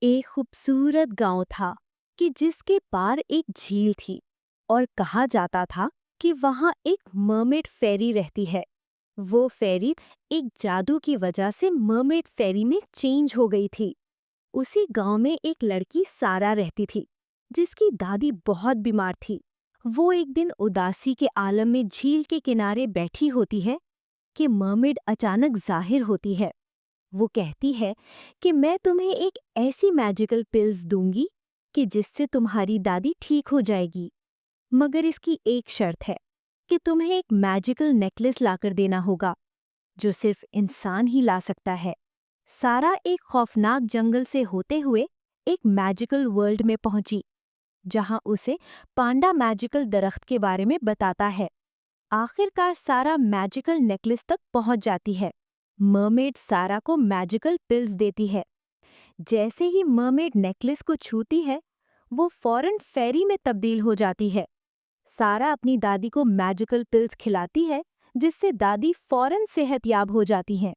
एक खूबसूरत गांव था कि जिसके पार एक झील थी और कहा जाता था कि वहां एक मरमेड फेरी रहती है। वो फेरी एक जादू की वजह से मरमेड फेरी में चेंज हो गई थी। उसी गांव में एक लड़की सारा रहती थी जिसकी दादी बहुत बीमार थी। वो एक दिन उदासी के आलम में झील के किनारे बैठी होती है कि मरमेड अचानक जाहिर होती है। वो कहती है कि मैं तुम्हें एक ऐसी मैजिकल पिल्स दूंगी कि जिससे तुम्हारी दादी ठीक हो जाएगी, मगर इसकी एक शर्त है कि तुम्हें एक मैजिकल नेकलेस लाकर देना होगा जो सिर्फ इंसान ही ला सकता है। सारा एक खौफनाक जंगल से होते हुए एक मैजिकल वर्ल्ड में पहुंची, जहां उसे पांडा मैजिकल दरख्त के बारे में बताता है। आखिरकार सारा मैजिकल नेकलेस तक पहुंच जाती है। मरमेड सारा को मैजिकल पिल्स देती है। जैसे ही मरमेड नेकलेस को छूती है, वो फौरन फेरी में तब्दील हो जाती है। सारा अपनी दादी को मैजिकल पिल्स खिलाती है, जिससे दादी फौरन सेहतयाब हो जाती हैं।